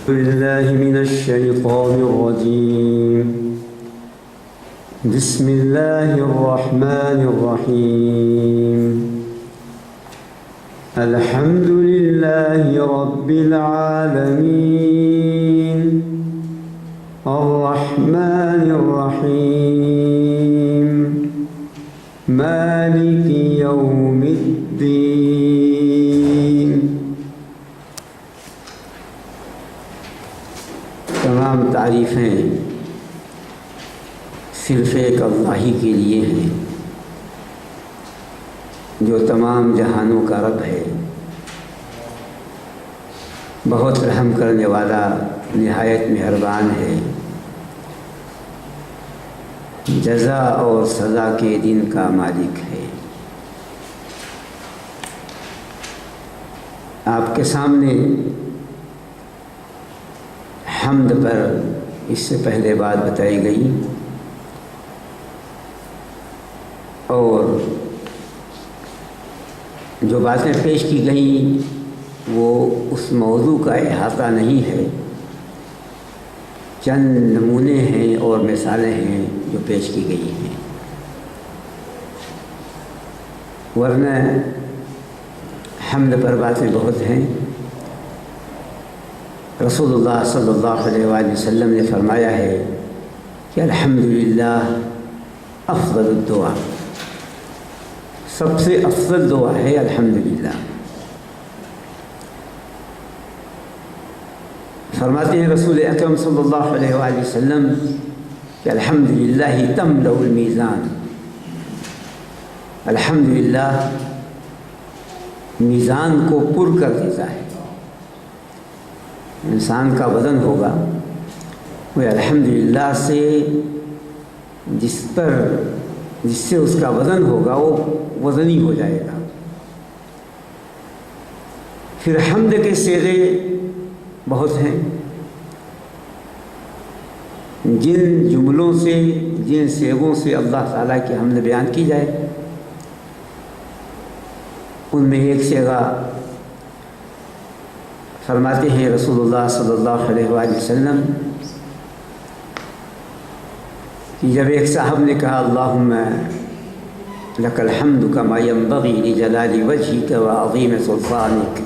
بالله من الشيطان الرجيم. بسم الله الرحمن الرحيم. الحمد لله رب العالمين الرحمن الرحيم مالك يوم الدين. تمام تعریفیں صرف ایک اللہ ہی کے لیے ہیں جو تمام جہانوں کا رب ہے، بہت رحم کرنے والا، نہایت مہربان ہے، جزا اور سزا کے دن کا مالک ہے۔ آپ کے سامنے حمد پر اس سے پہلے بات بتائی گئی اور جو باتیں پیش کی گئیں وہ اس موضوع کا احاطہ نہیں ہے، چند نمونے ہیں اور مثالیں ہیں جو پیش کی گئی ہیں، ورنہ حمد پر باتیں بہت ہیں۔ رسول اللہ صلی اللہ علیہ وآلہ وسلم نے فرمایا ہے کہ الحمدللہ افضل الدعا، سب سے افضل دعا ہے الحمدللہ۔ فرماتے ہیں رسول اکرم صلی اللہ علیہ وآلہ وسلم کہ الحمدللہ تملأ المیزان، الحمدللہ میزان کو پر کر دیتا ہے۔ انسان کا وزن ہوگا وہ الحمدللہ سے جس سے اس کا وزن ہوگا وہ وزنی ہو جائے گا۔ پھر حمد کے صیغے بہت ہیں، جن جملوں سے، جن صیغوں سے اللہ تعالیٰ کی حمد بیان کی جائے ان میں ایک صیغہ فرماتے ہیں رسول اللہ صلی اللہ علیہ وآلہ وسلم کہ جب ایک صاحب نے کہا اللہم لک الحمد کما ینبغی لجلال وجہک وعظیم سلطانک،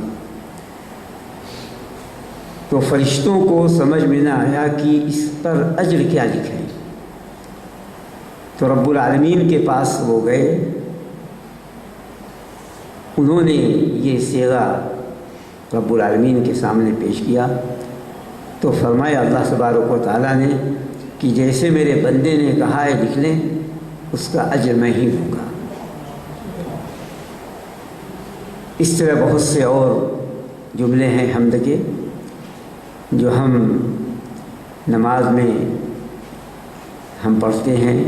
تو فرشتوں کو سمجھ میں نہ آیا کہ اس پر اجر کیا لکھیں، تو رب العالمین کے پاس وہ گئے، انہوں نے یہ صیغہ رب العالمین کے سامنے پیش کیا تو فرمایا اللہ تبارک و تعالیٰ نے کہ جیسے میرے بندے نے کہا ہے لکھ لیں، اس کا اجر میں ہی دوں گا۔ اس طرح بہت سے اور جملے ہیں حمد کے جو ہم نماز میں ہم پڑھتے ہیں،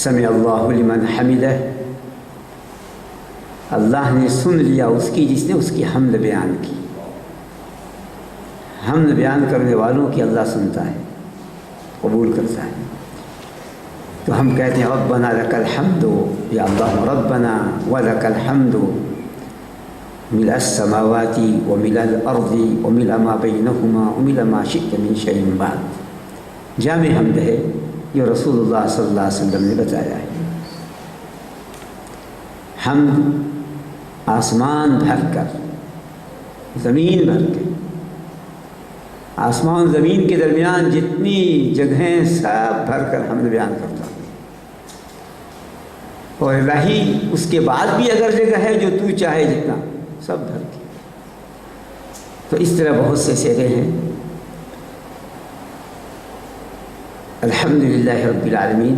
سمع اللہ لمن حمدہ، اللہ نے سن لیا اس کی جس نے اس کی حمد بیان کی۔ حمد بیان کرنے والوں کی اللہ سنتا ہے، قبول کرتا ہے۔ تو ہم کہتے ہیں ربنا لک الحمد، یا اللہ ربنا ولک الحمد ملء السماوات وملء الارض وملء ما بینہما وملء ما شئت من شیء بعد، جامع حمد ہے جو رسول اللہ صلی اللہ علیہ وسلم نے بتایا ہے۔ حمد آسمان بھر کر، زمین بھر کے، آسمان زمین کے درمیان جتنی جگہیں سب بھر کر حمد بیان کرتا ہوں، اور الہی اس کے بعد بھی اگر جگہ ہے جو تو چاہے جتنا، سب بھر کے۔ تو اس طرح بہت سے صیغے ہیں۔ الحمدللہ رب العالمین،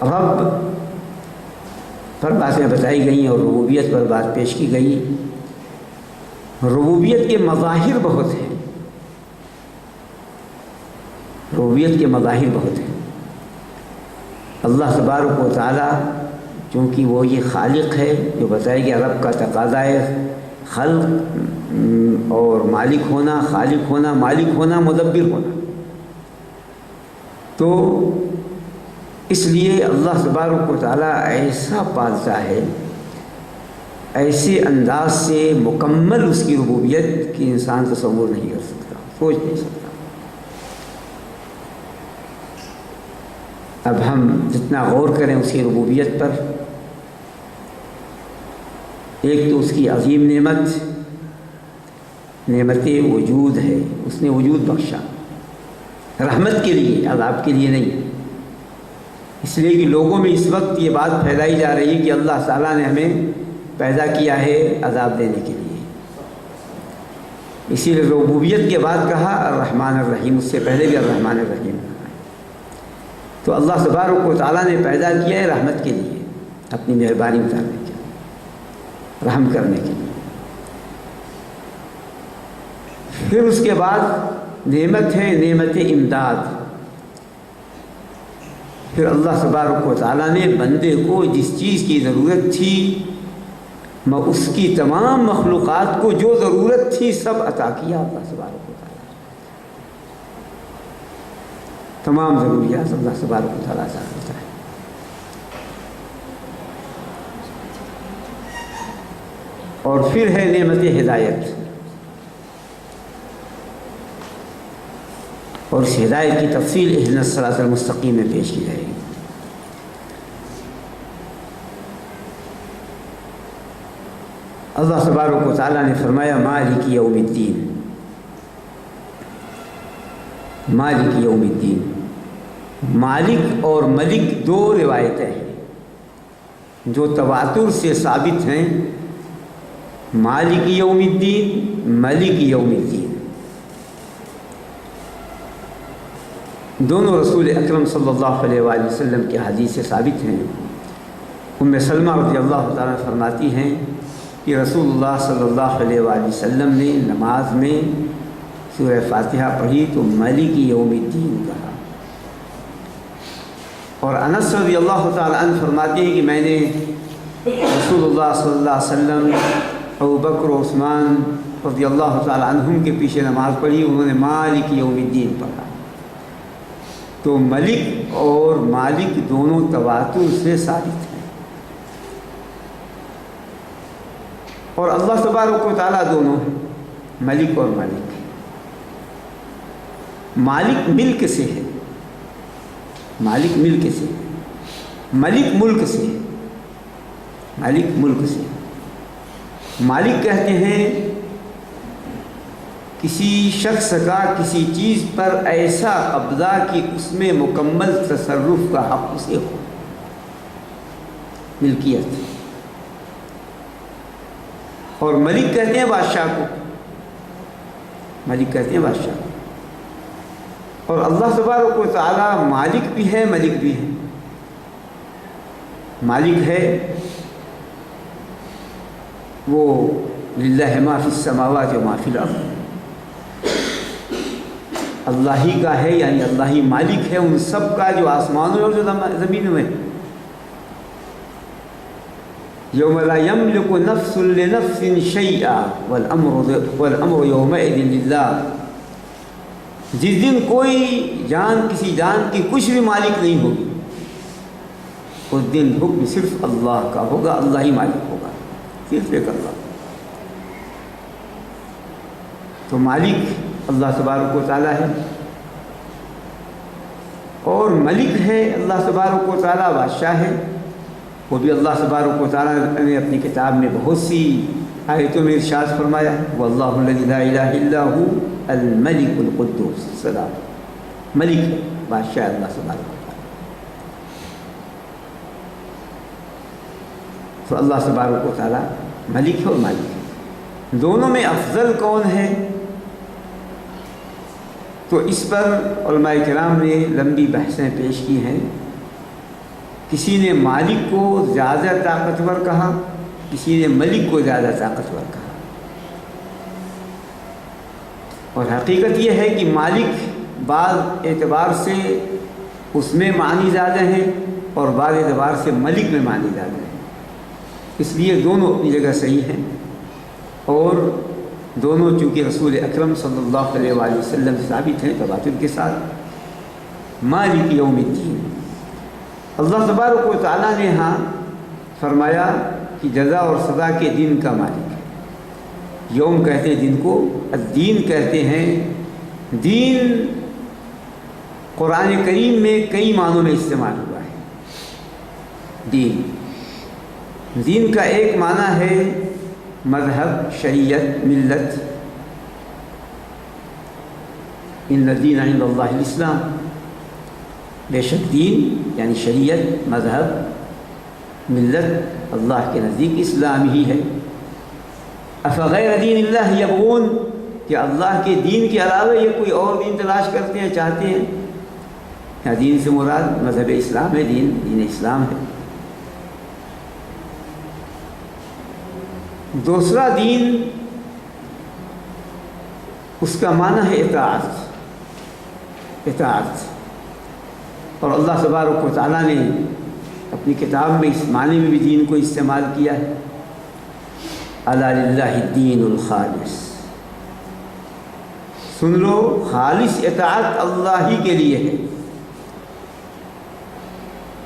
رب پر باتیں بتائی گئیں اور ربوبیت پر بات پیش کی گئی۔ ربوبیت کے مظاہر بہت ہیں، ربوبیت کے مظاہر بہت ہیں۔ اللہ تبارک و تعالیٰ چونکہ وہ یہ خالق ہے جو بتائے گیا، رب کا تقاضا ہے خلق اور مالک ہونا، خالق ہونا، مالک ہونا، مدبر ہونا۔ تو اس لیے اللہ تبارک و تعالیٰ ایسا پالتا ہے ایسے انداز سے مکمل اس کی ربوبیت کی انسان تصور نہیں کر سکتا، سوچ نہیں سکتا۔ اب ہم جتنا غور کریں اس کی ربوبیت پر، ایک تو اس کی عظیم نعمت وجود ہے، اس نے وجود بخشا رحمت کے لیے، عذاب کے لیے نہیں۔ اس لیے کہ لوگوں میں اس وقت یہ بات پھیلائی جا رہی ہے کہ اللہ تعالیٰ نے ہمیں پیدا کیا ہے عذاب دینے کے لیے، اسی لیے ربوبیت کے بعد کہا الرحمن الرحیم، اس سے پہلے بھی الرحمن الرحیم کہا۔ تو اللہ تبارک و تعالیٰ نے پیدا کیا ہے رحمت کے لیے، اپنی مہربانی اتارنے کے لیے، رحم کرنے کے لیے۔ پھر اس کے بعد نعمت ہے نعمت امداد۔ پھر اللہ تبارک و تعالیٰ نے بندے کو جس چیز کی ضرورت تھی، اس کی تمام مخلوقات کو جو ضرورت تھی سب عطا کیا اللہ تبارک و تعالیٰ۔ تمام ضروریات اللہ تبارک و تعالیٰ عطا کرتا ہے۔ اور پھر ہے نعمت ہدایت، اور اس ہدایت کی تفصیل اہدنا الصراط المستقیم میں پیش کی جائے گی۔ اللہ تبارک و تعالیٰ نے فرمایا مالک یوم الدین، مالک یوم الدین۔ مالک اور ملک دو روایتیں ہیں جو تواتر سے ثابت ہیں، مالک یوم الدین، ملک یوم الدین۔ دونوں رسول اکرم صلی اللہ علیہ وآلہ وسلم کی حدیث سے ثابت ہیں۔ ام سلمہ رضی اللہ تعالیٰ فرماتی ہیں کہ رسول اللہ صلی اللہ علیہ وآلہ وسلم نے نماز میں سورہ فاتحہ پڑھی تو مالک یوم الدین کہا۔ اور انس رضی اللہ تعالیٰ عنہ فرماتے ہیں کہ میں نے رسول اللہ صلی اللہ علیہ وسلم، ابوبکر و عثمان رضی اللہ تعالیٰ عنہم کے پیچھے نماز پڑھی، انہوں نے مالک یوم الدین پڑھا۔ تو ملک اور مالک دونوں تواتر سے ثابت ہیں، اور اللہ تبارک و تعالیٰ دونوں ملک اور مالک۔ مالک ملک سے ہے، مالک ملک سے، ملک ملک سے، مالک ملک سے۔ مالک کہتے ہیں کسی شخص کا کسی چیز پر ایسا قبضہ کہ اس میں مکمل تصرف کا حق اسے ہو، ملکیت۔ اور ملک کہتے ہیں بادشاہ کو، ملک کہتے ہیں بادشاہ کو۔ اور اللہ تبارک و تعالیٰ مالک بھی ہے ملک بھی ہے۔ مالک ہے وہ للہ ما فی السماوات و ما فی الارض، اللہ ہی کا ہے، یعنی اللہ ہی مالک ہے ان سب کا جو آسمانوں اور جو زمینوں میں۔ یوم لا یملک نفس لنفس شیئا والامر یومئذ للہ، جس دن کوئی جان کسی جان کی کچھ بھی مالک نہیں ہوگی، اس دن حکم صرف اللہ کا ہوگا، اللہ ہی مالک ہوگا، صرف ایک اللہ۔ تو مالک اللہ تبارک و تعالیٰ ہے، اور ملک ہے اللہ تبارک و تعالیٰ، بادشاہ ہے۔ وہ بھی اللہ تبارک و تعالیٰ نے اپنی کتاب میں بہت سی آیتوں میں ارشاد فرمایا ہے، وَاللَّهُ الَّذِي لَا إِلَٰهَ إِلَّا هُوَ الْمَلِكُ الْقُدُّوسُ السَّلَامُ، ملک ہے، بادشاہ اللہ تبارک و تعالیٰ۔ تو اللہ تبارک و تعالیٰ ملک ہے اور مالک ہے۔ دونوں میں افضل کون ہے؟ تو اس پر علماء کرام نے لمبی بحثیں پیش کی ہیں۔ کسی نے مالک کو زیادہ طاقتور کہا، کسی نے ملک کو زیادہ طاقتور کہا۔ اور حقیقت یہ ہے کہ مالک بعض اعتبار سے اس میں معنی زیادہ ہیں اور بعض اعتبار سے ملک میں معنی زیادہ ہیں، اس لیے دونوں اپنی جگہ صحیح ہیں۔ اور دونوں چونکہ رسول اکرم صلی اللہ علیہ وآلہ وسلم سے ثابت ہیں تواتر کے ساتھ۔ مالک یوم الدین، اللہ تبارک و تعالیٰ نے ہاں فرمایا کہ جزا اور سزا کے دن کا مالک ہے۔ یوم کہتے ہیں دن کو، الدین کہتے ہیں۔ دین قرآن کریم میں کئی معنوں میں استعمال ہوا ہے۔ دین کا ایک معنی ہے مذہب، شریعت، ملت۔ ان الدین عند اللہ الاسلام، بے شک دین یعنی شریعت، مذہب، ملت اللہ کے نزدیک اسلام ہی ہے۔ افغیر دین اللہ یبغون، کہ اللہ کے دین کے علاوہ یہ کوئی اور دین تلاش کرتے ہیں، چاہتے ہیں؟ یا دین سے مراد مذہب اسلام ہے، دین اسلام ہے۔ دوسرا دین، اس کا معنی ہے اطاعت۔ اور اللہ تبارک و تعالیٰ نے اپنی کتاب میں اس معنی میں بھی دین کو استعمال کیا ہے۔ الا للہ الدین الخالص، سن لو خالص اطاعت اللہ ہی کے لیے ہے۔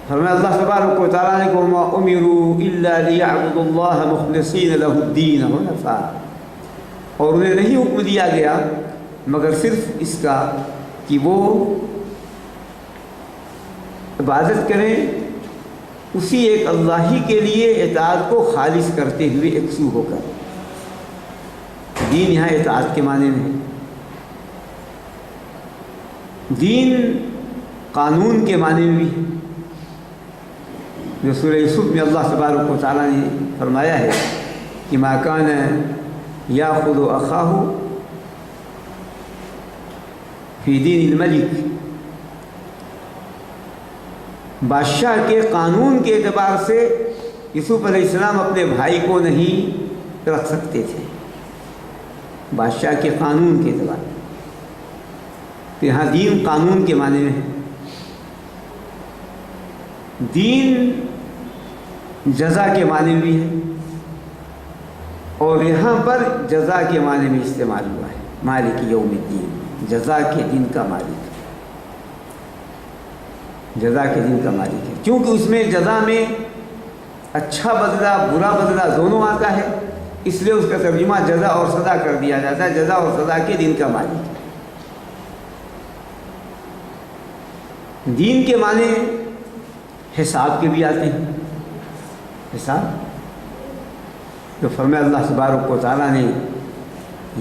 فرمایا اللہ تبارک و تعالیٰ نے وما امروا الا لیعبدوا اللہ مخلصین لہ الدین حنفاء، اور انہیں نہیں حکم دیا گیا مگر صرف اس کا کہ وہ عبادت کریں اسی ایک اللہ ہی کے لیے، اطاعت کو خالص کرتے ہوئے یکسو ہو کر۔ دین یہاں اطاعت کے معنی میں ہے۔ دین قانون کے معنی میں بھی ہے، جو سورہ یوسف میں اللہ تبارک و تعالیٰ نے فرمایا ہے کہ ما کان یاخذ اخاہ فی دین الملک، بادشاہ کے قانون کے اعتبار سے یوسف علیہ السلام اپنے بھائی کو نہیں رکھ سکتے تھے، بادشاہ کے قانون کے اعتبار سے۔ تو یہاں دین قانون کے معنی میں ہے۔ دین جزا کے معنی میں بھی ہے، اور یہاں پر جزا کے معنی میں استعمال ہوا ہے۔ مالک یوم الدین، جزا کے دن کا مالک ہے، جزا کے دن کا مالک ہے، کیونکہ اس میں جزا میں اچھا بدلہ برا بدلہ دونوں آتا ہے، اس لیے اس کا ترجمہ جزا اور سزا کر دیا جاتا ہے۔ جزا اور سزا کے دن کا مالک ہے۔ دین کے معنی حساب کے بھی آتے ہیں۔ حساب جو فرمایا اللہ تبارک و تعالیٰ نے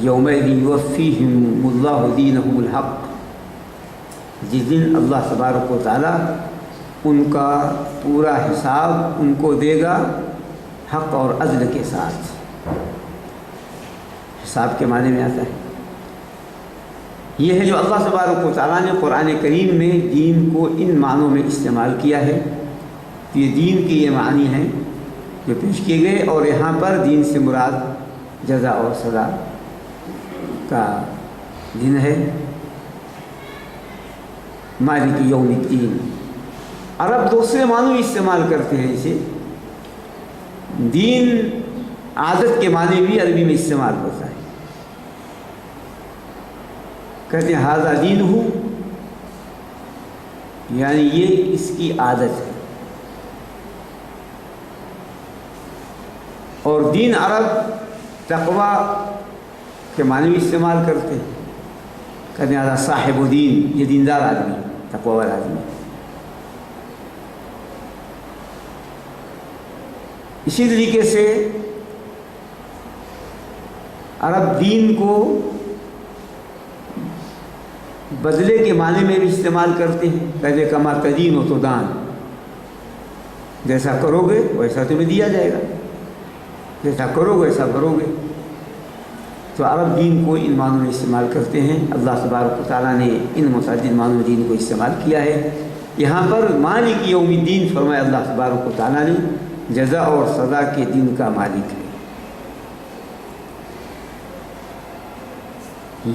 یومئذ یوفیہم اللہ دینہم الحق، جس دن اللہ تبارک و تعالیٰ ان کا پورا حساب ان کو دے گا حق اور عدل کے ساتھ۔ حساب کے معنی میں آتا ہے۔ یہ ہے جو اللہ تبارک و تعالیٰ نے قرآن کریم میں دین کو ان معنوں میں استعمال کیا ہے۔ یہ دین کے یہ معنی ہیں جو پیش کیے گئے، اور یہاں پر دین سے مراد جزا اور سزا کا دن ہے۔ مالک یوم الدین، عرب دوسرے معنوں میں استعمال کرتے ہیں اسے۔ دین عادت کے معنی بھی عربی میں استعمال ہوتا ہے، کہتے ہیں ھذا دینہ، یعنی یہ اس کی عادت ہے۔ اور دین عرب تقوی کے معنی بھی استعمال کرتے ہیں، کہتے ہیں ھذا صاحب دین، یہ دیندار آدمی، تقوی والا آدمی۔ اسی طریقے سے عرب دین کو بدلے کے معنی میں بھی استعمال کرتے ہیں، کہتے کما تدین و تدان، جیسا کرو گے ویسا تمہیں دیا جائے گا، جیسا کرو گے ویسا بھرو گے۔ تو عرب دین کو ان معنوں میں استعمال کرتے ہیں۔ اللہ تبارک و تعالیٰ نے ان متعدد معنوں میں دین کو استعمال کیا ہے۔ یہاں پر مالک یوم الدین فرمایا اللہ تبارک و تعالیٰ نے جزا اور سزا کے دن کا مالک ہے۔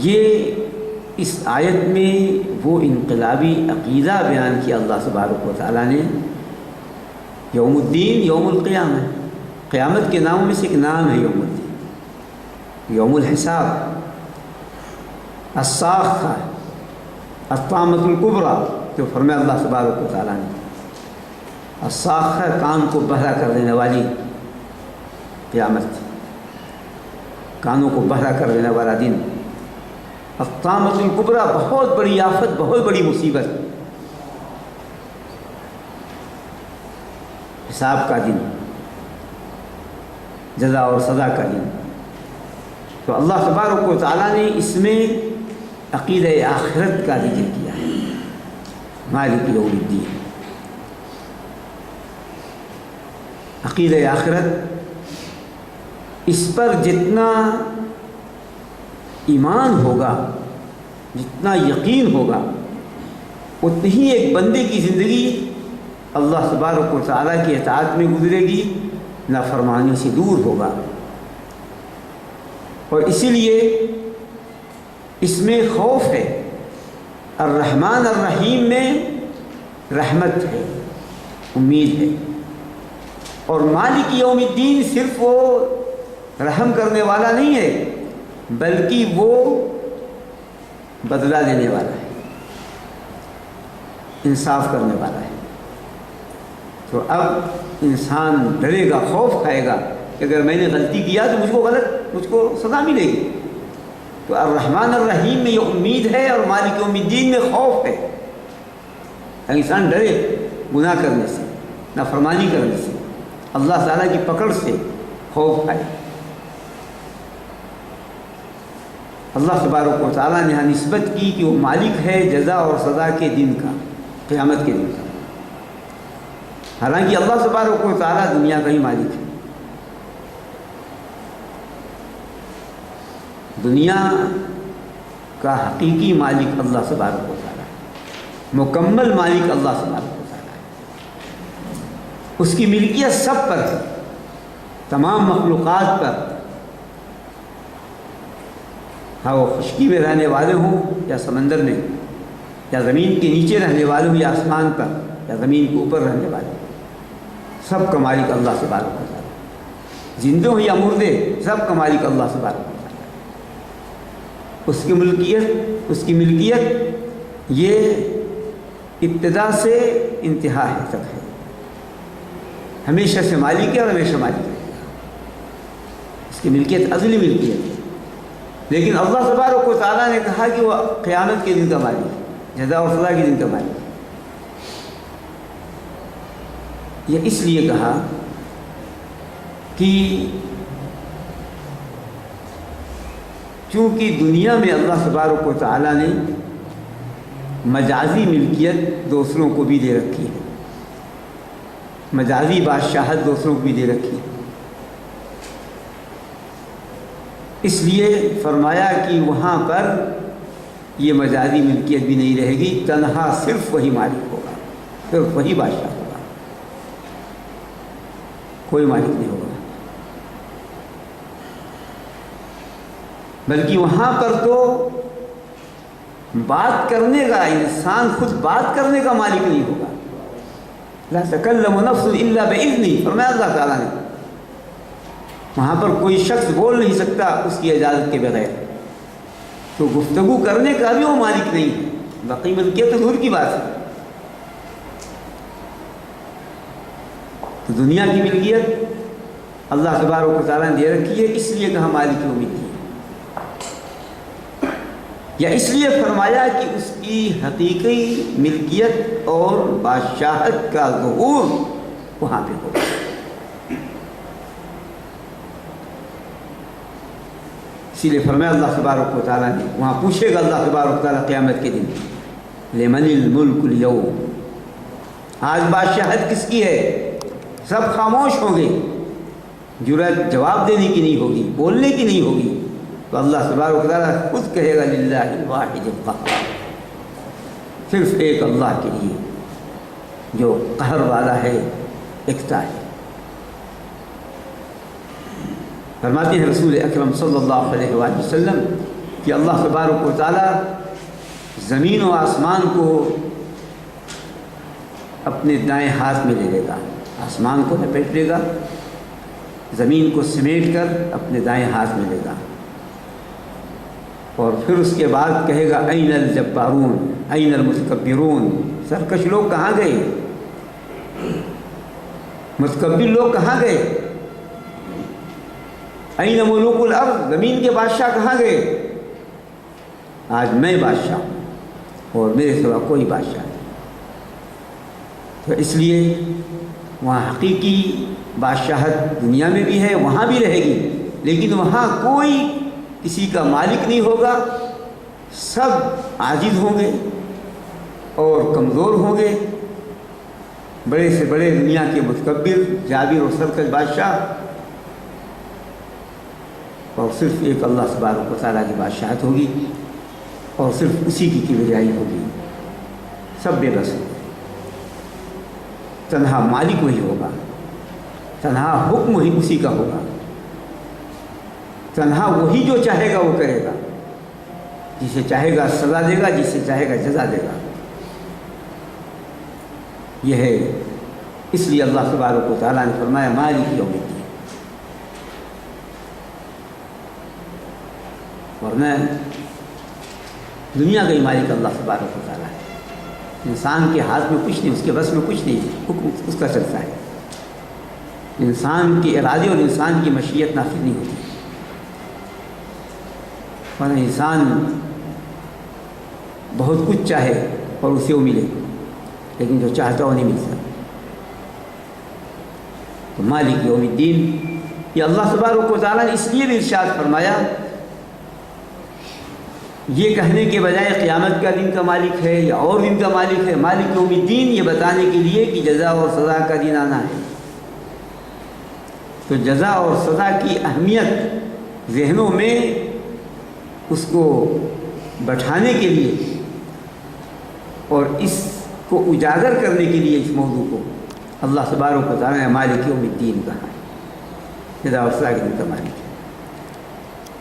یہ اس آیت میں وہ انقلابی عقیدہ بیان کیا اللہ تبارک و تعالیٰ نے۔ یوم الدین یوم القیامہ، قیامت کے ناموں میں سے ایک نام ہے یوم الدین۔ یوم الحساب، الصاخہ، الطامۃ الکبریٰ، جو فرمایا اللہ تبارک و تعالیٰ نے۔ الصاخہ کان کو بہرا کر دینے والی، قیامت، کانوں کو بہرا کر دینے والا دن، الطامۃ الکبریٰ، بہت بڑی آفت، بہت بڑی مصیبت، حساب کا دن، جزا اور سزا کا دن۔ تو اللہ تبارک و تعالیٰ نے اس میں عقیدہ آخرت کا ذکر کیا ہے، مالک یوم الدین۔ عقیدہ آخرت، اس پر جتنا ایمان ہوگا، جتنا یقین ہوگا، اتنی ہی ایک بندے کی زندگی اللہ تبارک و تعالیٰ کی اطاعت میں گزرے گی، نافرمانی سے دور ہوگا۔ اور اسی لیے اس میں خوف ہے، الرحمن الرحیم میں رحمت ہے، امید ہے، اور مالک یوم الدین صرف وہ رحم کرنے والا نہیں ہے، بلکہ وہ بدلہ دینے والا ہے، انصاف کرنے والا ہے۔ تو اب انسان ڈرے گا، خوف کھائے گا کہ اگر میں نے غلطی کیا تو مجھ کو سزا ملے گی۔ تو الرحمن الرحیم میں یہ امید ہے، اور مالک یوم الدین میں خوف ہے۔ انسان ڈرے گناہ کرنے سے، نافرمانی کرنے سے، اللہ تعالیٰ کی پکڑ سے خوف کھائے۔ اللہ تبارک و تعالیٰ نے نسبت کی کہ وہ مالک ہے جزا اور سزا کے دن کا، قیامت کے دن کا، حالانکہ اللہ تبارک و تعالیٰ دنیا کا ہی مالک ہے۔ دنیا کا حقیقی مالک اللہ تبارک و تعالیٰ ہے، مکمل مالک اللہ تبارک و تعالیٰ ہے۔ اس کی ملکیت سب پر ہے، تمام مخلوقات پر، ہاں وہ خشکی میں رہنے والے ہوں یا سمندر میں، یا زمین کے نیچے رہنے والے ہوں یا آسمان پر، یا زمین کے اوپر رہنے والے ہوں، سب کا مالک اللہ تبارک و تعالیٰ ہے۔ زندے ہوں یا مردے، سب کا مالک اللہ تبارک و تعالیٰ ہے۔ اس کی ملکیت یہ ابتدا سے انتہا ہے تک ہے، ہمیشہ سے مالک ہے اور ہمیشہ مالک ہے۔ اس کی ملکیت ازلی ملکیت ہے، لیکن اللہ تبارک و تعالیٰ نے کہا کہ وہ قیامت کے دن کا مالک ہے، جزا اور سزا کے دن کا مالک ہے۔ یہ اس لیے کہا کہ چونکہ دنیا میں اللہ تبارک و تعالیٰ نے مجازی ملکیت دوسروں کو بھی دے رکھی ہے، مجازی بادشاہت دوسروں کو بھی دے رکھی ہے، اس لیے فرمایا کہ وہاں پر یہ مجازی ملکیت بھی نہیں رہے گی، تنہا صرف وہی مالک ہوگا، صرف وہی بادشاہ ہوگا، کوئی مالک نہیں ہوگا۔ بلکہ وہاں پر تو بات کرنے کا، انسان خود بات کرنے کا مالک نہیں ہوگا۔ لا تکلم نفس الا باذنہ، فرمایا اللہ تعالیٰ نے، وہاں پر کوئی شخص بول نہیں سکتا اس کی اجازت کے بغیر، تو گفتگو کرنے کا بھی وہ مالک نہیں ہے، باقی ملکیت تو دور کی بات ہے۔ تو دنیا کی ملکیت اللہ تبارک و تعالیٰ نے دے رکھی ہے، اس لیے کہا مالک یوم الدین، یا اس لیے فرمایا کہ اس کی حقیقی ملکیت اور بادشاہت کا ظہور وہاں پہ ہوگا۔ اسی لیے فرمایا اللہ تبارک و تعالیٰ نے، وہاں پوچھے گا اللہ تبارک و تعالیٰ قیامت کے دن، لمن الملک اليوم، آج بادشاہت کس کی ہے؟ سب خاموش ہوں گے، جرأت جواب دینے کی نہیں ہوگی، بولنے کی نہیں ہوگی، تو اللہ تبارک و تعالیٰ خود کہے گا للہ الواحد القہار، صرف ایک اللہ کے لیے جو قہر والا ہے، یکتا ہے۔ فرماتے ہیں رسول اکرم صلی اللہ علیہ وآلہ وسلم کہ اللہ تبارک و تعالیٰ زمین و آسمان کو اپنے دائیں ہاتھ میں لے لے گا، آسمان کو لپیٹ لے گا، زمین کو سمیٹ کر اپنے دائیں ہاتھ میں لے گا، اور پھر اس کے بعد کہے گا این الجبارون این المتکبرون، سرکش لوگ کہاں گئے، متکبر لوگ کہاں گئے؟ این ملوک الارض، زمین کے بادشاہ کہاں گئے؟ آج میں بادشاہ ہوں اور میرے سوا کوئی بادشاہ نہیں۔ تو اس لیے وہاں حقیقی بادشاہت دنیا میں بھی ہے، وہاں بھی رہے گی، لیکن وہاں کوئی کسی کا مالک نہیں ہوگا، سب عاجز ہوں گے اور کمزور ہوں گے۔ بڑے سے بڑے دنیا کے متکبر، جابر اور سرکش بادشاہ، اور صرف ایک اللہ تبارک و تعالیٰ کی بادشاہت ہوگی اور صرف اسی کی کبریائی ہوگی۔ سب بے بس ہوں گے، تنہا مالک وہی ہوگا، تنہا حکم وہی اسی کا ہوگا، تنہا وہی جو چاہے گا وہ کرے گا، جسے چاہے گا سزا دے گا، جسے چاہے گا جزا دے گا۔ یہ ہے، اس لیے اللہ تبارک و تعالیٰ نے فرمایا مالک یوم الدین۔ ورنہ دنیا کا ہی مالک اللہ تبارک و تعالیٰ ہے، انسان کے ہاتھ میں کچھ نہیں، اس کے بس میں کچھ نہیں، حکم اس کا چلتا ہے۔ انسان کے ارادے اور انسان کی مشیت نافذ نہیں ہوتی، ورنہ انسان بہت کچھ چاہے اور اسے وہ ملے، لیکن جو چاہتا وہ نہیں ملتا۔ تو مالک یوم الدین، یہ اللہ تبارک و تعالیٰ نے اس لیے بھی ارشاد فرمایا، یہ کہنے کے بجائے قیامت کا دن کا مالک ہے یا اور دن کا مالک ہے، مالک یوم الدین یہ بتانے کے لیے کہ جزا اور سزا کا دن آنا ہے۔ تو جزا اور سزا کی اہمیت ذہنوں میں اس کو بٹھانے کے لیے اور اس کو اجاگر کرنے کے لیے اس موضوع کو اللہ تبارک و تعالیٰ نے مالک یوم الدین کہا ہے، جزا اور سزا کے دن کا مالک ہے،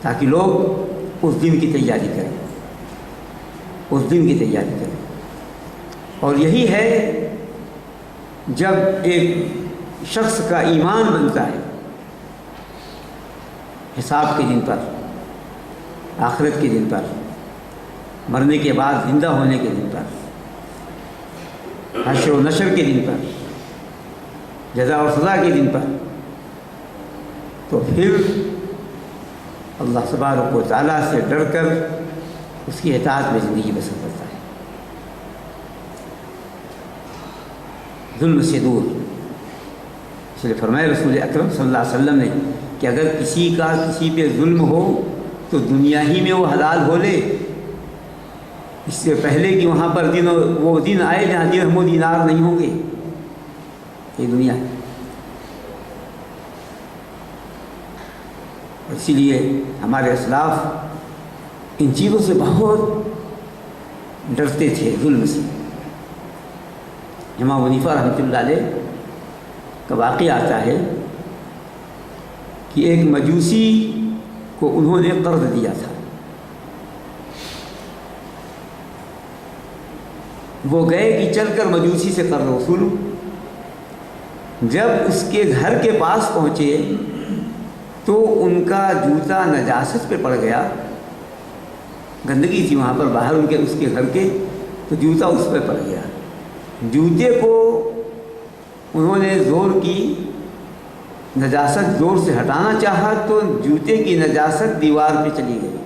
تاکہ لوگ اس دن کی تیاری کریں، اس دن کی تیاری کریں۔ اور یہی ہے جب ایک شخص کا ایمان بنتا ہے حساب کے دن پر، آخرت کے دن پر، مرنے کے بعد زندہ ہونے کے دن پر، حشر و نشر کے دن پر، جزا اور سزا کے دن پر، تو پھر اللہ تبارک و تعالیٰ سے ڈر کر اس کی اطاعت میں زندگی بسر کرتا ہے، ظلم سے دور۔ اس لیے فرمایا رسول اکرم صلی اللہ علیہ وسلم نے کہ اگر کسی کا کسی پہ ظلم ہو تو دنیا ہی میں وہ حلال ہو لے، اس سے پہلے کہ وہاں پر وہ دن آئے جہاں درہم و دینار نہیں ہوں گے۔ یہ دنیا ہے، اسی لیے ہمارے اسلاف ان چیزوں سے بہت ڈرتے تھے، ظلم سے۔ امام حنیفہ رحمۃ اللہ علیہ کا واقعہ آتا ہے کہ ایک مجوسی کو انہوں نے قرض دیا تھا، وہ گئے کہ چل کر مجوسی سے قرض وصولوں۔ جب اس کے گھر کے پاس پہنچے تو ان کا جوتا نجاست پہ پڑ گیا، گندگی تھی وہاں پر باہر ان کے اس کے گھر کے، تو جوتا اس پہ پڑ گیا۔ جوتے کو انہوں نے زور کی نجاست زور سے ہٹانا چاہا تو جوتے کی نجاست دیوار پہ چلی گئی۔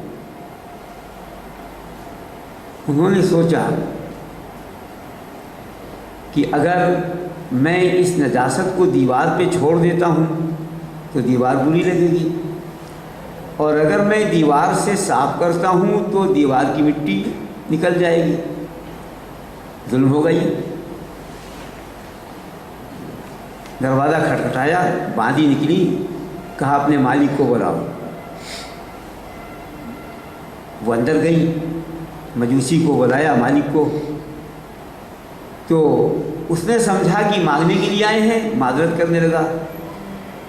انہوں نے سوچا کہ اگر میں اس نجاست کو دیوار پہ چھوڑ دیتا ہوں تو دیوار بری لگے گی، اور اگر میں دیوار سے صاف کرتا ہوں تو دیوار کی مٹی نکل جائے گی، ظلم ہو گئی۔ دروازہ کھٹکھٹایا، باندھی نکلی، کہا اپنے مالک کو بلاؤ۔ وہ اندر گئی، مجوسی کو بلایا، مالک کو، تو اس نے سمجھا کہ مانگنے کے لیے آئے ہیں، معذرت کرنے لگا۔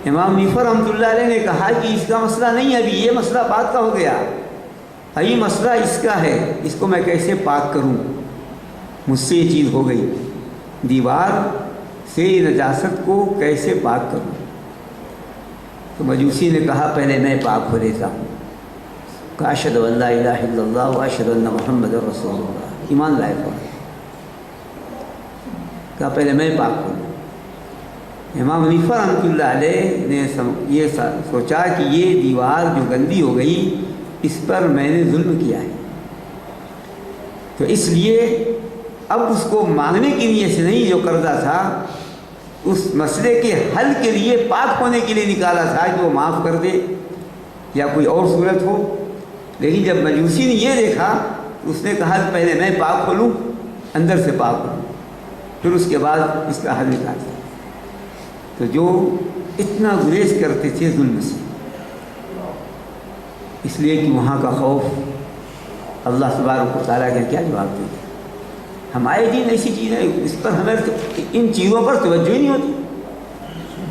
امام حنیفہ رحمۃ اللہ علیہ نے کہا کہ اس کا مسئلہ نہیں ہے، ابھی یہ مسئلہ بات کا ہو گیا، ابھی مسئلہ اس کا ہے، اس کو میں کیسے پاک کروں، مجھ سے یہ چیز ہو گئی، دیوار سے نجاست کو کیسے پاک کروں؟ تو مجوسی نے کہا پہلے میں پاک ہو لیتا ہوں، کہ اشہد ان لا الہ الا اللہ و اشہد ان محمد رسول اللہ، ایمان لائے ہوا، کہا پہلے میں پاک ہوں۔ امام حنیفہ رحمۃ اللہ علیہ نے یہ سوچا کہ یہ دیوار جو گندی ہو گئی اس پر میں نے ظلم کیا ہے، تو اس لیے اب اس کو مانگنے کی نیت سے نہیں، جو قرضہ تھا اس مسئلے کے حل کے لیے، پاک ہونے کے لیے نکالا تھا کہ وہ معاف کر دے یا کوئی اور صورت ہو۔ لیکن جب مجوسی نے یہ دیکھا تو اس نے کہا کہ پہلے میں پاک ہو لوں، اندر سے پاک ہو لوں، پھر اس کے بعد اس کا حل نکالتے۔ تو جو اتنا گریز کرتے تھے ظلم سے، اس لیے کہ وہاں کا خوف، اللہ تبارک و تعالیٰ کا کیا جواب دے گا؟ ہمارے دین ایسی چیز ہے، اس پر ہمیں ان چیزوں پر توجہ ہی نہیں ہوتی،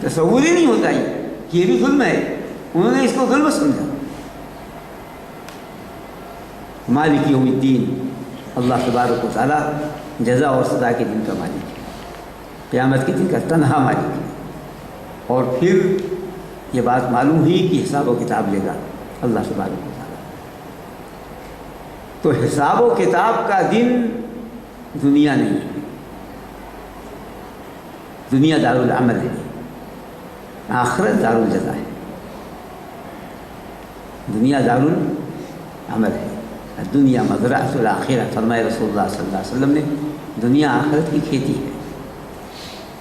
تصور ہی نہیں ہوتا کہ یہ بھی ظلم ہے، انہوں نے اس کو ظلم سمجھا۔ مالک یوم الدین، اللہ تبارک و تعالیٰ جزا اور سزا کے دن کا مالک ہے، قیامت کے دن کا تنہا مالک ہے۔ اور پھر یہ بات معلوم ہوئی کہ حساب و کتاب لے گا اللہ تبارک و تعالیٰ۔ تو حساب و کتاب کا دن دنیا نہیں ہے، دنیا دار العمل ہے، آخرت دار الجزا ہے۔ دنیا دار العمل ہے، دنیا مزرعۃ الآخرہ، فرمائے رسول اللہ صلی اللہ علیہ وسلم نے، دنیا آخرت کی کھیتی ہے،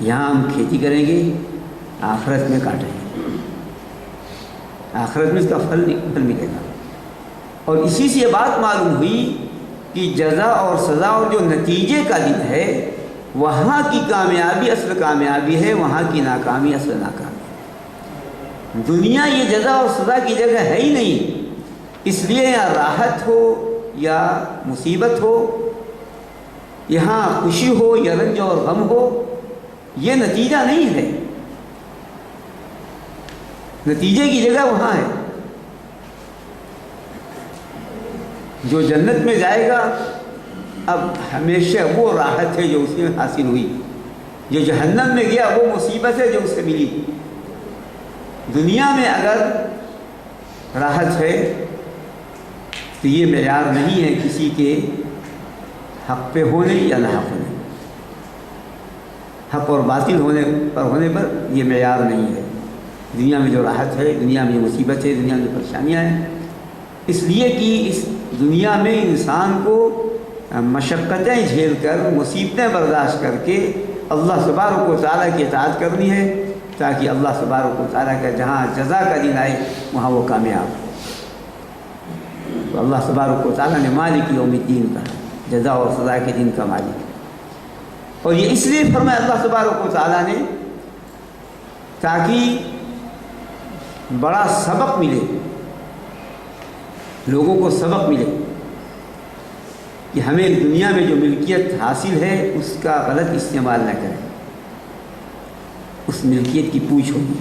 یہاں ہم کھیتی کریں گے، آخرت میں کاٹیں گے، آخرت میں اس کا پھل ملے گا۔ اور اسی سے یہ بات معلوم ہوئی کہ جزا اور سزا اور جو نتیجے کا دن ہے، وہاں کی کامیابی اصل کامیابی ہے، وہاں کی ناکامی اصل ناکامی۔ دنیا یہ جزا اور سزا کی جگہ ہے ہی نہیں، اس لیے یا راحت ہو یا مصیبت ہو، یہاں خوشی ہو یا رنج اور غم ہو، یہ نتیجہ نہیں ہے، نتیجے کی جگہ وہاں ہے۔ جو جنت میں جائے گا اب ہمیشہ وہ راحت ہے جو اسے حاصل ہوئی، جو جہنم میں گیا وہ مصیبت ہے جو اسے ملی۔ دنیا میں اگر راحت ہے تو یہ معیار نہیں ہے کسی کے حق پہ ہونے یا نہ حق ہونے، حق اور باطل ہونے پر یہ معیار نہیں ہے۔ دنیا میں جو راحت ہے، دنیا میں جو مصیبت ہے، دنیا میں جو پریشانیاں ہیں، اس لیے کہ اس دنیا میں انسان کو مشقتیں جھیل کر، مصیبتیں برداشت کر کے اللہ تبارک و تعالیٰ کی اطاعت کرنی ہے، تاکہ اللہ تبارک و تعالیٰ کا جہاں جزا کا دن آئے وہاں وہ کامیاب ہو۔ تو اللہ تبارک و تعالیٰ نے مالک یوم الدین کہا، جزا اور سزا کے دن کا مالک۔ اور یہ اس لیے فرمایا اللہ تبارک و تعالیٰ نے تاکہ بڑا سبق ملے، لوگوں کو سبق ملے کہ ہمیں دنیا میں جو ملکیت حاصل ہے اس کا غلط استعمال نہ کریں، اس ملکیت کی پوچھ ہوگی۔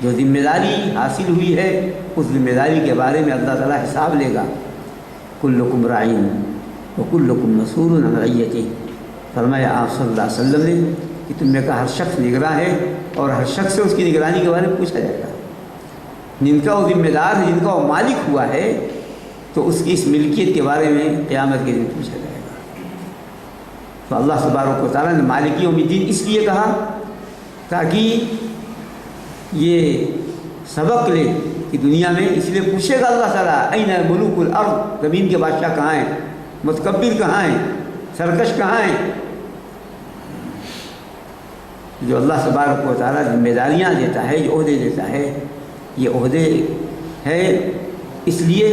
جو ذمہ داری حاصل ہوئی ہے اس ذمہ داری کے بارے میں اللہ تعالیٰ حساب لے گا۔ کلکم راعین وکلکم مسئول عن رعیتہ، فرمایا آپ صلی اللہ علیہ وسلم نے کہ تم میں کا ہر شخص نگراں ہے اور ہر شخص سے اس کی نگرانی کے بارے میں پوچھا جائے گا۔ جن کا وہ ذمہ دار ہے، جن کا وہ مالک ہوا ہے، تو اس کی اس ملکیت کے بارے میں قیامت کے دن پوچھا جائے گا۔ تو اللہ تبارک و تعالیٰ نے مالک یوم الدین اس لیے کہا تاکہ یہ سبق لے کہ دنیا میں، اس لیے پوچھے گا اللہ تعالیٰ این ملوک الارض، زمین کے بادشاہ کہاں ہیں، متکبر کہاں ہیں، سرکش کہاں ہیں۔ جو اللہ تبارک و تعالیٰ ذمہ داریاں دیتا ہے، جو عہدے دیتا ہے، یہ عہدے ہے اس لیے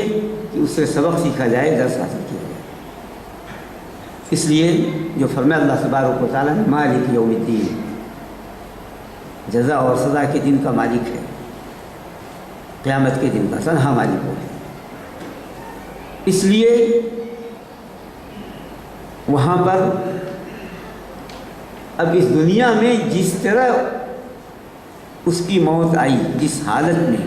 کہ اس سے سبق سیکھا جائے، درس حاصل کیا جائے۔ اس لیے جو فرمایا اللہ تبارک و تعالیٰ نے مالک یوم الدین، جزا اور سزا کے دن کا مالک ہے، قیامت کے دن کا تنہا مالک ہے۔ اس لیے وہاں پر اب اس دنیا میں جس طرح اس کی موت آئی، جس حالت میں،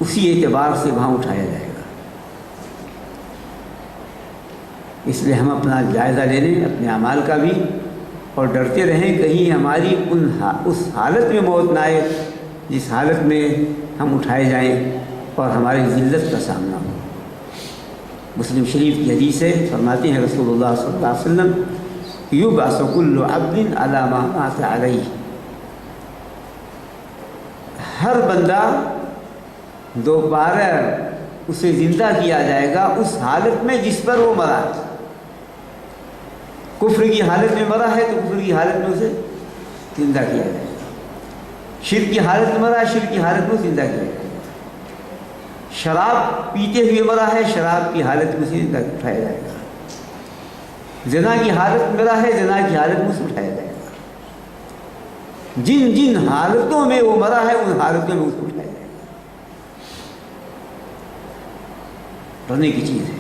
اسی اعتبار سے وہاں اٹھایا جائے گا۔ اس لیے ہم اپنا جائزہ لے لیں اپنے اعمال کا بھی، اور ڈرتے رہیں کہیں ہماری اس حالت میں موت نہ آئے جس حالت میں ہم اٹھائے جائیں اور ہماری ذلت کا سامنا ہو۔ مسلم شریف کی حدیث ہے، فرماتے ہیں رسول اللہ صلی اللہ علیہ وسلم یبعث کل عبد علی ما مات علیہ، ہر بندہ دوبارہ اسے زندہ کیا جائے گا اس حالت میں جس پر وہ مرا ہے۔ کفر کی حالت میں مرا ہے تو کفر کی حالت میں اسے زندہ کیا جائے گا، شرک کی حالت میں مرا ہے شرک کی حالت میں زندہ کیا جائے گا، شراب پیتے ہوئے مرا ہے شراب کی حالت میں اسے زندہ اٹھایا جائے گا، زنا کی حالت میں مرا ہے زنا کی حالت میں اسے اٹھایا جائے گا، جن جن حالتوں میں وہ مرا ہے ان حالتوں میں اس کو اٹھایا جائے گا۔ ڈرنے کی چیز ہے۔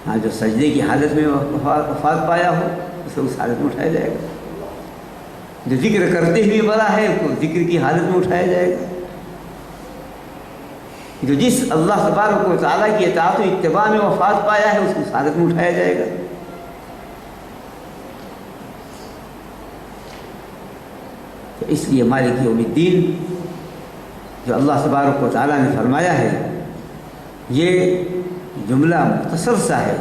ہاں جو سجدے کی حالت میں وفات پایا ہو اسے اس حالت میں اٹھایا جائے گا، جو ذکر کرتے ہوئے مرا ہے اس کو ذکر کی حالت میں اٹھایا جائے گا، جو جس اللہ تبارک و تعالیٰ کی اطاعت و اتباع میں وفات پایا ہے اس کو اس حالت میں اٹھایا جائے گا۔ تو اس لیے مالک یوم الدین جو اللہ تبارک و تعالیٰ نے فرمایا ہے یہ جملہ مختصر سا ہے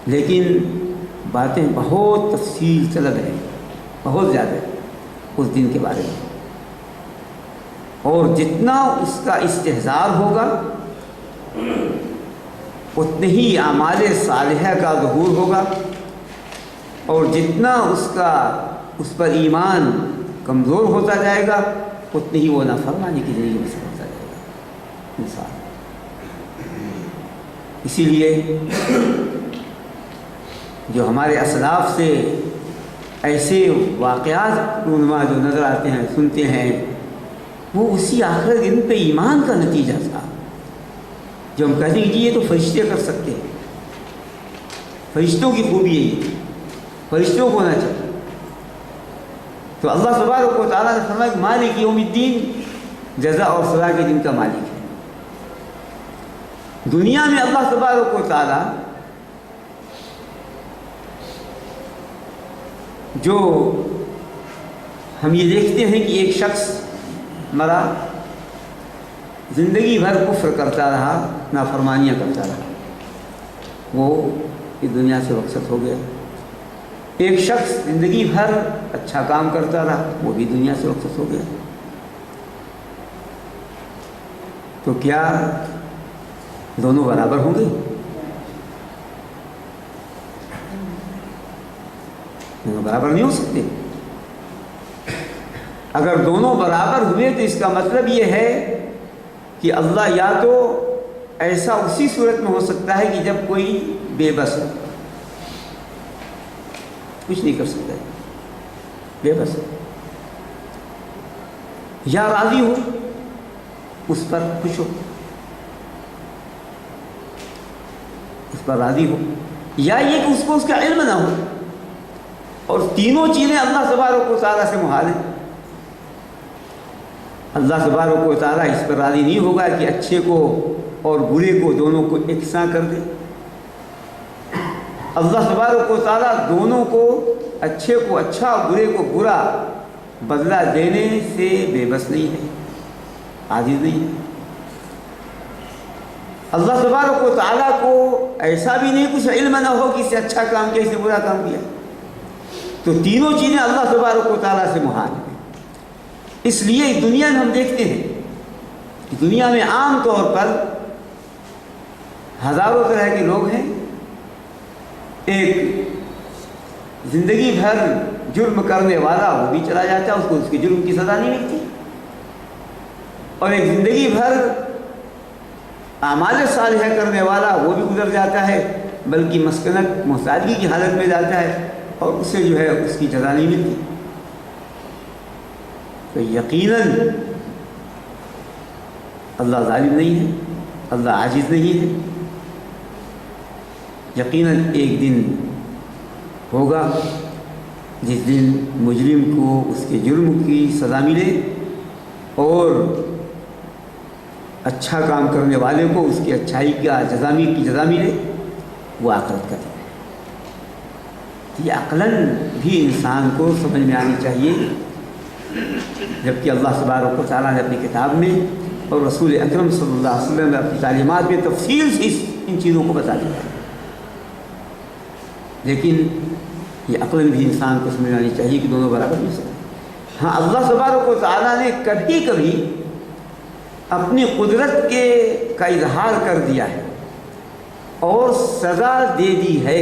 لیکن باتیں بہت تفصیل طلب ہے، بہت زیادہ اس دن کے بارے میں، اور جتنا اس کا استحضار ہوگا اتنے ہی اعمال صالحہ کا ظہور ہوگا، اور جتنا اس پر ایمان کمزور ہوتا جائے گا اتنی ہی وہ نافرمانی کی زندگی میں سے ہوتا جائے گا انسان۔ اسی لیے جو ہمارے اسلاف سے ایسے واقعات رونما جو نظر آتے ہیں سنتے ہیں وہ اسی آخر دن پہ ایمان کا نتیجہ تھا، جو ہم کہتے ہیں کہ یہ تو فرشتے کر سکتے ہیں، فرشتوں کی خوبی ہے، یہ فرشتوں کو ہونا چاہیے۔ تو اللہ تبارک و تعالیٰ نے فرمایا کہ مالک یوم الدین جزا اور سزا کے دن کا مالک ہے۔ دنیا میں اللہ تبارک و تعالیٰ جو ہم یہ دیکھتے ہیں کہ ایک شخص مرا، زندگی بھر کفر کرتا رہا، نافرمانیاں کرتا رہا، وہ اس دنیا سے رخصت ہو گیا۔ ایک شخص زندگی بھر اچھا کام کرتا رہا، وہ بھی دنیا سے رخصت ہو گیا۔ تو کیا دونوں برابر ہوں گے؟ دونوں برابر نہیں ہو سکتے۔ اگر دونوں برابر ہوئے تو اس کا مطلب یہ ہے کہ اللہ یا تو ایسا اسی صورت میں ہو سکتا ہے کہ جب کوئی بے بس ہو، کچھ نہیں کر سکتا ہے، بے بس ہے، یا راضی ہو اس پر خوش ہو، اس پر راضی ہو، یا یہ کہ اس کو اس کا علم نہ ہو، اور تینوں چیزیں اللہ تبارک و تعالیٰ سے محال ہیں۔ اللہ تبارک و تعالیٰ اس پر راضی نہیں ہوگا کہ اچھے کو اور برے کو دونوں کو یکساں کر دے۔ اللہ تبارک و تعالیٰ دونوں کو، اچھے کو اچھا برے کو برا بدلہ دینے سے بے بس نہیں ہے، عاجز نہیں ہے۔ اللہ تبارک و تعالیٰ کو ایسا بھی نہیں کچھ علم نہ ہو کہ اس سے اچھا کام کیا اس سے برا کام کیا۔ تو تینوں چیزیں اللہ تبارک و تعالیٰ سے محال ہیں۔ اس لیے دنیا میں ہم دیکھتے ہیں، دنیا میں عام طور پر ہزاروں طرح کے لوگ ہیں۔ ایک زندگی بھر جرم کرنے والا وہ بھی چلا جاتا ہے، اس کو اس کے جرم کی سزا نہیں ملتی، اور ایک زندگی بھر اعمال صالحہ کرنے والا وہ بھی گزر جاتا ہے، بلکہ مسکنت محتاجگی کی حالت میں جاتا ہے اور اسے جو ہے اس کی جزا نہیں ملتی۔ تو یقیناً اللہ ظالم نہیں ہے، اللہ عاجز نہیں ہے۔ یقیناً ایک دن ہوگا جس دن مجرم کو اس کے جرم کی سزا ملے اور اچھا کام کرنے والے کو اس کی اچھائی کا جزا ملے، وہ آخرت کا دن ہے۔ یہ عقلاً بھی انسان کو سمجھ میں آنی چاہیے، جبکہ اللہ تبارک و تعالیٰ نے اپنی کتاب میں اور رسول اکرم صلی اللہ علیہ وسلم نے اپنی تعلیمات میں تفصیل سے ان چیزوں کو بتا دیا ہے۔ لیکن یہ عقل بھی انسان کو سمجھ آنی چاہیے کہ دونوں برابر نہیں سکتے۔ ہاں اللہ تبارک و تعالیٰ نے کبھی کبھی اپنی قدرت کا اظہار کر دیا ہے اور سزا دے دی ہے،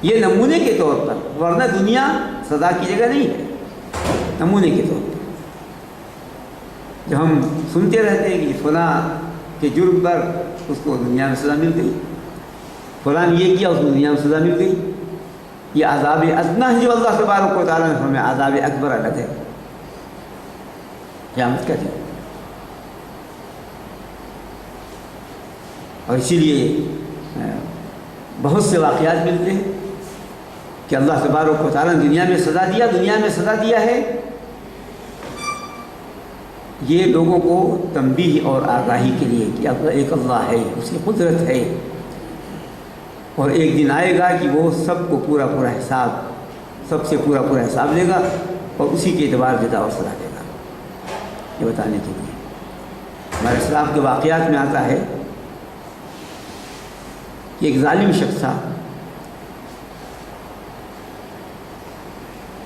یہ نمونے کے طور پر، ورنہ دنیا سزا کی جگہ نہیں ہے، نمونے کے طور پر۔ جو ہم سنتے رہتے ہیں کہ فلاں کے جرم پر اس کو دنیا میں سزا مل گئی، فلاں یہ کیا اس کو دنیا میں سزا مل گئی، یہ عذاب ادنا ہے جو اللہ تبارک و تعالیٰ نے فرمایا، عذاب اکبر الگ ہے قیامت کا دن۔ اور اسی لیے بہت سے واقعات ملتے ہیں کہ اللہ تبارک و تعالیٰ نے دنیا میں سزا دیا ہے، یہ لوگوں کو تنبیہ اور آگاہی کے لیے کہ ایک اللہ ہے، اس کی قدرت ہے، اور ایک دن آئے گا کہ وہ سب کو پورا حساب، سب سے پورا حساب لے گا اور اسی کے اعتبار جزا اور سزا دے گا۔ یہ بتانے کے لیے ہمارے اسلام کے واقعات میں آتا ہے کہ ایک ظالم شخص تھا،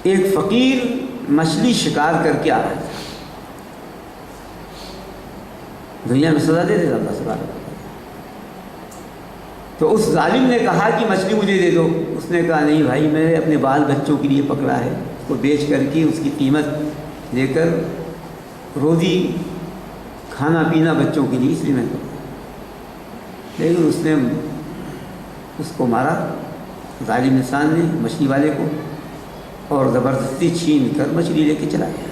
ایک فقیر مچھلی شکار کر کے آ رہا تھا، دنیا میں سزا دے دیتا اللہ سبحانہ۔ تو اس ظالم نے کہا کہ مچھلی مجھے دے دو، اس نے کہا نہیں بھائی، میں نے اپنے بال بچوں کے لیے پکڑا ہے، اس کو بیچ کر کے اس کی قیمت لے کر روزی کھانا پینا بچوں کے لیے، اس لیے میں کروں۔ لیکن اس نے اس کو مارا، ظالم انسان نے مچھلی والے کو، اور زبردستی چھین کر مچھلی لے کے چلا گیا۔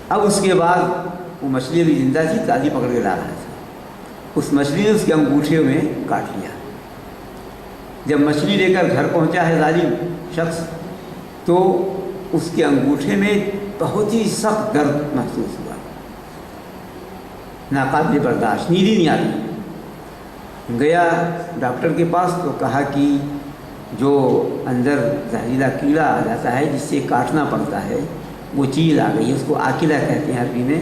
اب اس کے بعد وہ مچھلی بھی زندہ تھی، تازی پکڑ کے لا رہا تھا، اس مچھلی نے اس کے انگوٹھے میں کاٹ لیا۔ جب مچھلی لے کر گھر پہنچا ہے ظالم شخص، تو اس کے انگوٹھے میں بہت ہی سخت درد محسوس ہوا، ناقابل برداشت، نیند ہی نہیں آتی۔ گیا ڈاکٹر کے پاس تو کہا کہ جو اندر زہریلا کیڑا آ جاتا ہے جس سے کاٹنا پڑتا ہے، وہ چیز آ گئی ہے، اس کو آکلہ کہتے ہیں عربی میں،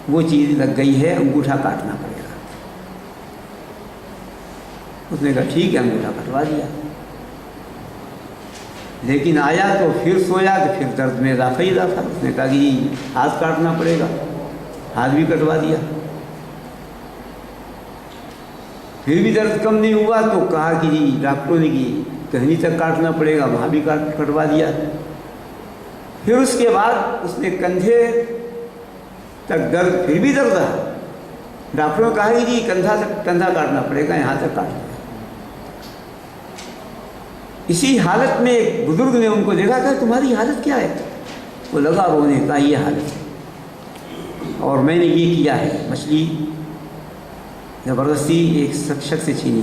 وہ چیز لگ گئی ہے، انگوٹھا کاٹنا پڑے گا۔ اس نے کہا ٹھیک ہے، انگوٹھا کٹوا دیا۔ لیکن آیا تو پھر سویا تو پھر درد میں اضافہ ہی اضافہ۔ اس نے کہا کہ جی ہاتھ کاٹنا پڑے گا، ہاتھ بھی کٹوا دیا۔ پھر بھی درد کم نہیں ہوا تو کہا کہ جی ڈاکٹروں نے کہ کہنی تک کاٹنا پڑے گا، وہاں بھی کٹوا دیا۔ پھر اس کے بعد اس نے کندھے تک درد، پھر بھی درد رہا، ڈاکٹروں نے کہا کہ جی کندھا کاٹنا پڑے گا، یہاں تک کاٹ دیا۔ اسی حالت میں ایک بزرگ نے ان کو دیکھا کہ تمہاری حالت کیا ہے؟ وہ لگا رونے، کہا یہ حالت ہے اور میں نے یہ کیا ہے، مچھلی زبردستی ایک شخص سے چھینی۔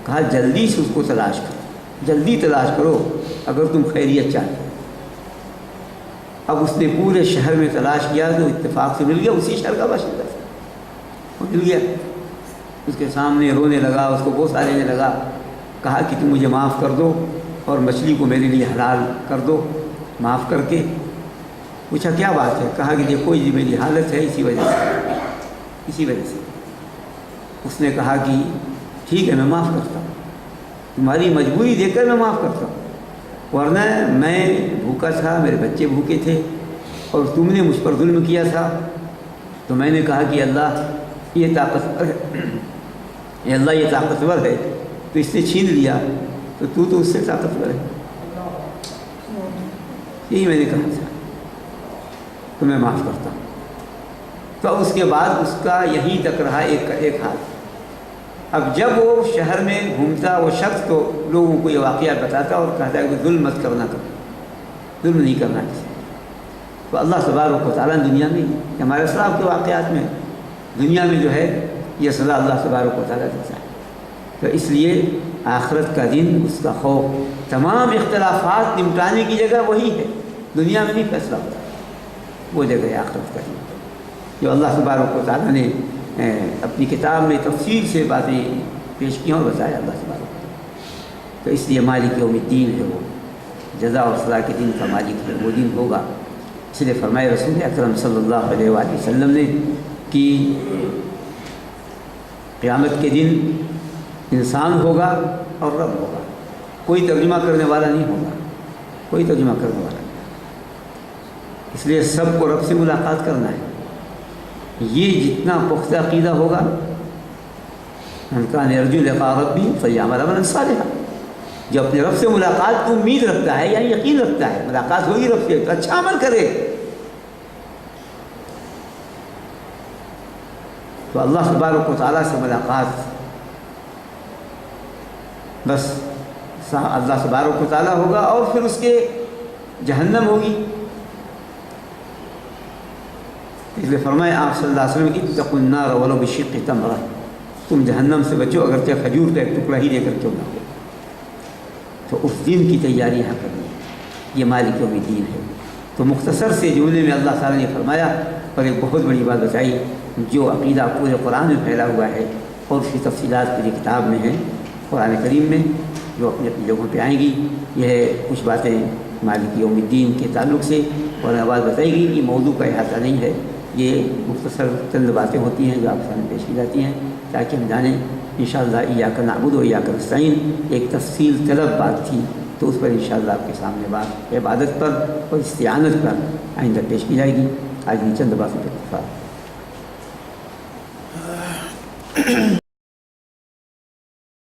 کہا جلدی سے اس کو تلاش کرو، جلدی تلاش کرو اگر تم خیریت چاہتے ہو۔ اب اس نے پورے شہر میں تلاش کیا تو اتفاق سے مل گیا، اسی شہر کا باشندہ تھا، وہ مل گیا۔ اس کے سامنے رونے لگا، اس کو بوسہ لینے لگا، کہا کہ تم مجھے معاف کر دو اور مچھلی کو میرے لیے حلال کر دو۔ معاف کر کے پوچھا کیا بات ہے؟ کہا کہ دیکھو یہ میری حالت ہے، اسی وجہ سے۔ اس نے کہا کہ ٹھیک ہے میں معاف کرتا ہوں، تمہاری مجبوری دیکھ کر میں معاف کرتا ہوں، ورنہ میں بھوکا تھا، میرے بچے بھوکے تھے اور تم نے مجھ پر ظلم کیا تھا، تو میں نے کہا کہ اللہ یہ طاقتور ہے، اللہ یہ طاقتور ہے تو اس نے چھین لیا، تو اس سے طاقتور ہے، یہی میں نے کہا تھا، تو میں معاف کرتا ہوں۔ تو اس کے بعد اس کا یہیں تک رہا ایک حال۔ اب جب وہ شہر میں گھومتا وہ شخص تو لوگوں کو یہ واقعہ بتاتا اور کہتا ہے کہ ظلم مت کرنا، ظلم نہیں کرنا کسی۔ تو اللہ تبارک و تعالیٰ دنیا میں ہمارے اسلام کے واقعات میں دنیا میں جو ہے یہ سزا اللہ تبارک و تعالیٰ دیتا ہے۔ تو اس لیے آخرت کا دن، اس کا خوف، تمام اختلافات نمٹانے کی جگہ وہی ہے، دنیا میں نہیں فیصلہ ہوتا، وہ جگہ ہے آخرت کا دن، جو اللہ تبارک و تعالیٰ نے اپنی کتاب میں تفصیل سے باتیں پیش کی اور بتایا اللہ تبارک و تعالیٰ۔ تو اس لیے مالک یوم الدین ہے، وہ جزا اور سزا کے دن کا مالک ہے، وہ دن ہوگا۔ اس لیے فرمائے رسول اکرم صلی اللہ علیہ وآلہ وسلم نے کہ قیامت کے دن انسان ہوگا اور رب ہوگا، کوئی ترجمہ کرنے والا نہیں ہوگا، کوئی ترجمہ کرنے والا نہیں۔ اس لیے سب کو رب سے ملاقات کرنا ہے۔ یہ جتنا پختہ عقیدہ ہوگا، من کان یرجو لقاء ربہ فلیعمل عملا صالحا، جو اپنے رب سے ملاقات کی امید رکھتا ہے، یعنی یقین رکھتا ہے ملاقات ہوگی رب سے، تو اچھا عمل کرے۔ تو اللہ تبارک و تعالیٰ سے ملاقات، بس اللہ تبارک و تعالیٰ ہوگا، اور پھر اس کے جہنم ہوگی۔ اس لیے فرمایا آپ صلی اللہ علیہ وسلم اتقوا النار ولو بشق تمرہ، تم جہنم سے بچو اگرچہ کھجور کا ایک ٹکڑا ہی دے کر کیوں نہ ہو۔ تو اس دن کی تیاری یہاں کرنی ہے، یہ مالک یوم الدین ہے۔ تو مختصر سے جملے میں اللہ تعالیٰ نے فرمایا، اور ایک بہت بڑی بات بتائی، جو عقیدہ پورے قرآن میں پھیلا ہوا ہے اور اس کی تفصیلات پوری کتاب میں ہیں، قرآن کریم میں، جو اپنی اپنی جگہوں پہ آئیں گی۔ یہ کچھ باتیں مالک یوم الدین کے تعلق سے اور آواز بتائی گئی کہ موضوع کا احاطہ نہیں ہے، یہ مختصر چند باتیں ہوتی ہیں جو آپ سامنے پیش کی جاتی ہیں تاکہ ہم جانیں۔ انشاءاللہ ایاک نعبد و ایاک نستعین ایک تفصیل طلب بات تھی، تو اس پر انشاءاللہ آپ کے سامنے بات عبادت پر اور استعانت پر آئندہ پیش کی جائے گی۔ آج ان چند باتوں پر اتفاق۔